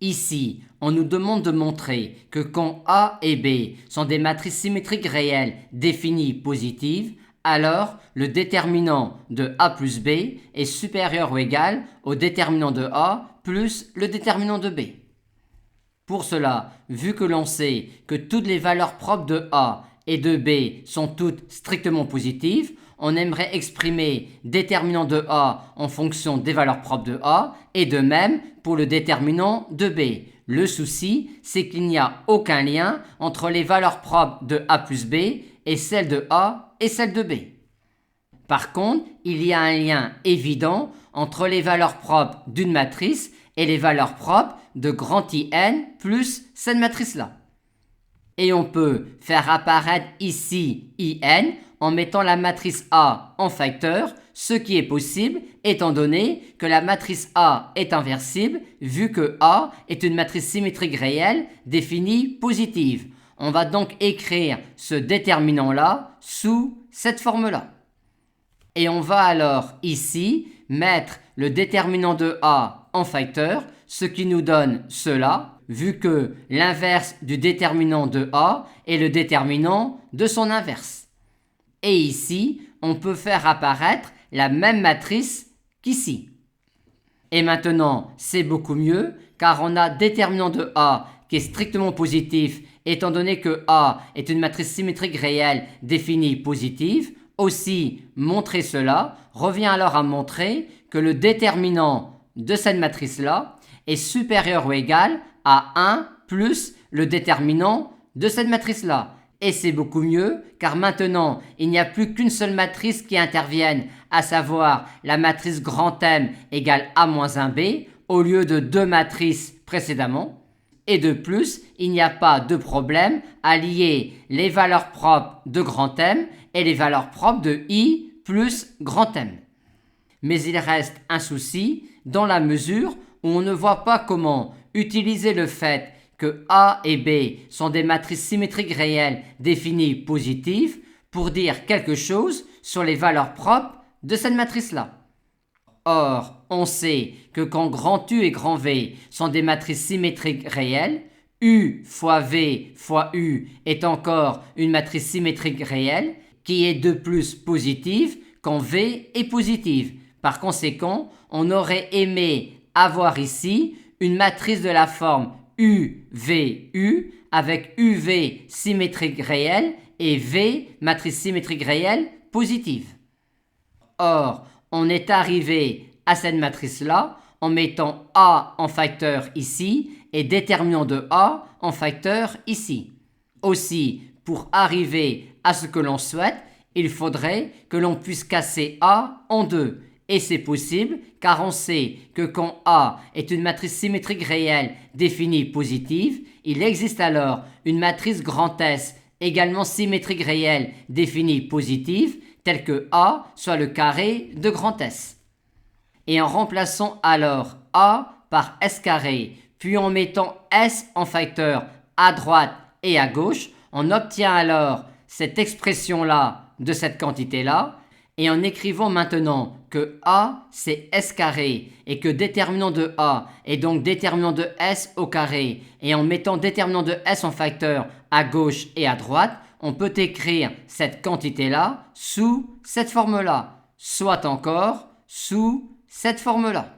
Ici, on nous demande de montrer que quand A et B sont des matrices symétriques réelles définies positives, alors le déterminant de A plus B est supérieur ou égal au déterminant de A plus le déterminant de B. Pour cela, vu que l'on sait que toutes les valeurs propres de A et de B sont toutes strictement positives, on aimerait exprimer déterminant de A en fonction des valeurs propres de A et de même pour le déterminant de B. Le souci, c'est qu'il n'y a aucun lien entre les valeurs propres de A plus B et celles de A et celles de B. Par contre, il y a un lien évident entre les valeurs propres d'une matrice et les valeurs propres de grand IN plus cette matrice-là. Et on peut faire apparaître ici IN en mettant la matrice A en facteur, ce qui est possible étant donné que la matrice A est inversible vu que A est une matrice symétrique réelle définie positive. On va donc écrire ce déterminant-là sous cette forme-là. Et on va alors ici mettre le déterminant de A en facteur, ce qui nous donne cela, vu que l'inverse du déterminant de A est le déterminant de son inverse. Et ici, on peut faire apparaître la même matrice qu'ici. Et maintenant, c'est beaucoup mieux, car on a déterminant de A qui est strictement positif, étant donné que A est une matrice symétrique réelle définie positive. Aussi, montrer cela revient alors à montrer que le déterminant de cette matrice-là est supérieur ou égal à 1 plus le déterminant de cette matrice-là. Et c'est beaucoup mieux, car maintenant, il n'y a plus qu'une seule matrice qui intervienne, à savoir la matrice grand M égale A-1B, au lieu de deux matrices précédemment. Et de plus, il n'y a pas de problème à lier les valeurs propres de grand M et les valeurs propres de I plus grand M. Mais il reste un souci dans la mesure où on ne voit pas comment utiliser le fait que A et B sont des matrices symétriques réelles définies positives pour dire quelque chose sur les valeurs propres de cette matrice-là. Or, on sait que quand grand U et grand V sont des matrices symétriques réelles, U fois V fois U est encore une matrice symétrique réelle qui est de plus positive quand V est positive. Par conséquent, on aurait aimé avoir ici une matrice de la forme UVU avec UV symétrique réelle et V matrice symétrique réelle positive. Or, on est arrivé à cette matrice-là en mettant A en facteur ici et déterminant de A en facteur ici. Aussi, pour arriver à ce que l'on souhaite, il faudrait que l'on puisse casser A en deux. Et c'est possible car on sait que quand A est une matrice symétrique réelle définie positive, il existe alors une matrice grand S également symétrique réelle définie positive, telle que A soit le carré de grand S. Et en remplaçant alors A par S carré, puis en mettant S en facteur à droite et à gauche, on obtient alors cette expression-là de cette quantité-là, et en écrivant maintenant que A c'est S carré et que déterminant de A est donc déterminant de S au carré, et en mettant déterminant de S en facteur à gauche et à droite, on peut écrire cette quantité-là sous cette forme-là, soit encore sous cette forme-là.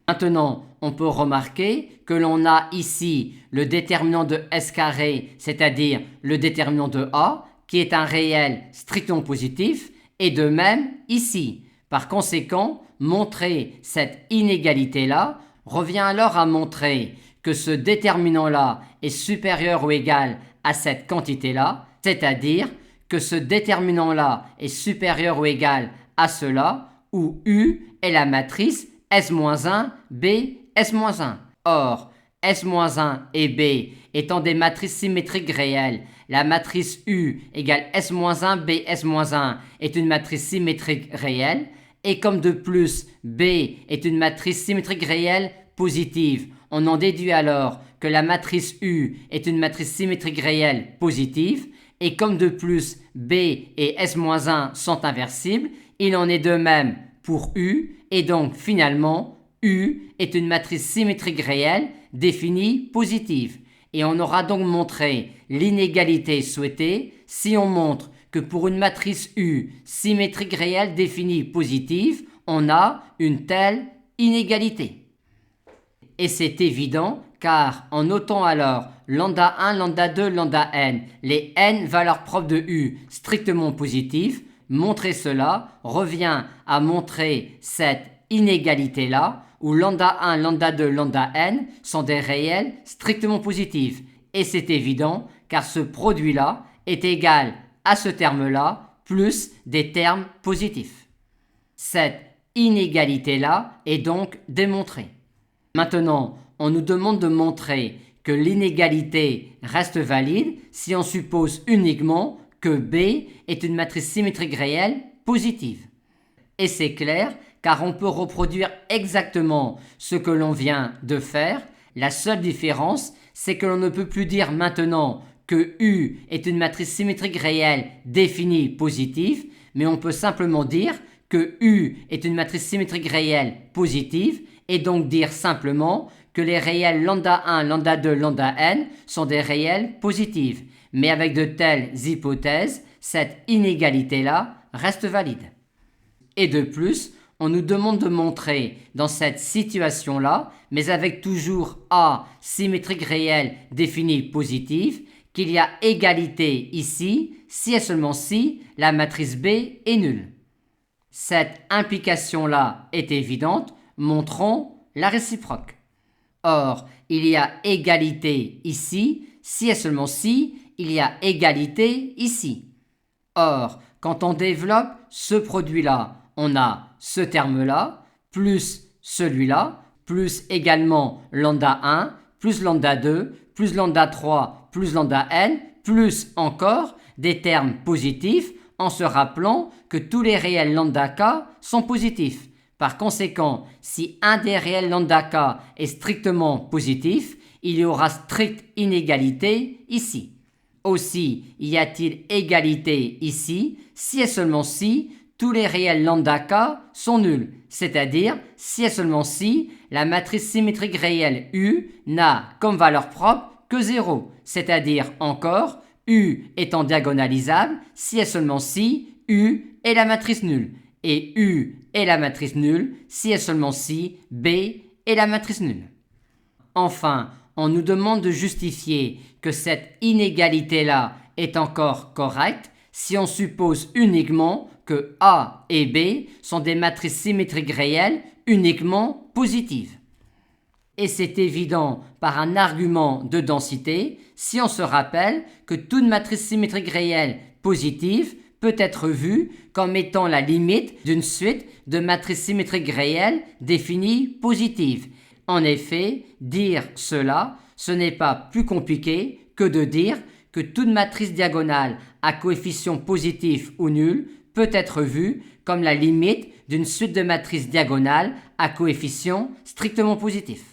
Maintenant, on peut remarquer que l'on a ici le déterminant de S carré, c'est-à-dire le déterminant de A, qui est un réel strictement positif, et de même ici. Par conséquent, montrer cette inégalité-là revient alors à montrer que ce déterminant-là est supérieur ou égal à cette quantité-là, c'est-à-dire que ce déterminant-là est supérieur ou égal à cela, où U est la matrice S-1, B, S-1. Or, S-1 et B étant des matrices symétriques réelles, la matrice U égale S-1, B, S-1 est une matrice symétrique réelle, et comme de plus B est une matrice symétrique réelle positive, on en déduit alors que la matrice U est une matrice symétrique réelle positive, et comme de plus B et S-1 sont inversibles, il en est de même pour U, et donc finalement U est une matrice symétrique réelle définie positive. Et on aura donc montré l'inégalité souhaitée si on montre que pour une matrice U symétrique réelle définie positive, on a une telle inégalité. Et c'est évident car en notant alors lambda 1, lambda 2, lambda n, les n valeurs propres de U strictement positives, montrer cela revient à montrer cette inégalité-là où lambda 1, lambda 2, lambda n sont des réels strictement positifs. Et c'est évident car ce produit-là est égal à ce terme-là plus des termes positifs. Cette inégalité-là est donc démontrée. Maintenant, on nous demande de montrer que l'inégalité reste valide si on suppose uniquement que B est une matrice symétrique réelle positive. Et c'est clair car on peut reproduire exactement ce que l'on vient de faire. La seule différence, c'est que l'on ne peut plus dire maintenant que U est une matrice symétrique réelle définie positive, mais on peut simplement dire que U est une matrice symétrique réelle positive et donc dire simplement que les réels lambda 1, lambda 2, lambda n sont des réels positifs. Mais avec de telles hypothèses, cette inégalité-là reste valide. Et de plus, on nous demande de montrer dans cette situation-là, mais avec toujours A symétrique réelle définie positive, qu'il y a égalité ici, si et seulement si la matrice B est nulle. Cette implication-là est évidente, montrons la réciproque. Or, il y a égalité ici, si et seulement si il y a égalité ici. Or, quand on développe ce produit-là, on a ce terme-là, plus celui-là, plus également lambda 1, plus lambda 2, plus lambda 3, plus lambda n, plus encore des termes positifs en se rappelant que tous les réels lambda k sont positifs. Par conséquent, si un des réels lambda k est strictement positif, il y aura stricte inégalité ici. Aussi, y a-t-il égalité ici, si et seulement si tous les réels lambda k sont nuls, c'est-à-dire si et seulement si la matrice symétrique réelle U n'a comme valeur propre que 0, c'est-à-dire encore U étant diagonalisable si et seulement si U est la matrice nulle, et U est la matrice nulle si et seulement si B est la matrice nulle. Enfin, on nous demande de justifier que cette inégalité-là est encore correcte si on suppose uniquement que A et B sont des matrices symétriques réelles uniquement positives. Et c'est évident par un argument de densité si on se rappelle que toute matrice symétrique réelle positive peut être vue comme étant la limite d'une suite de matrices symétriques réelles définies positives. En effet, dire cela, ce n'est pas plus compliqué que de dire que toute matrice diagonale à coefficient positif ou nul peut être vue comme la limite d'une suite de matrices diagonales à coefficient strictement positif.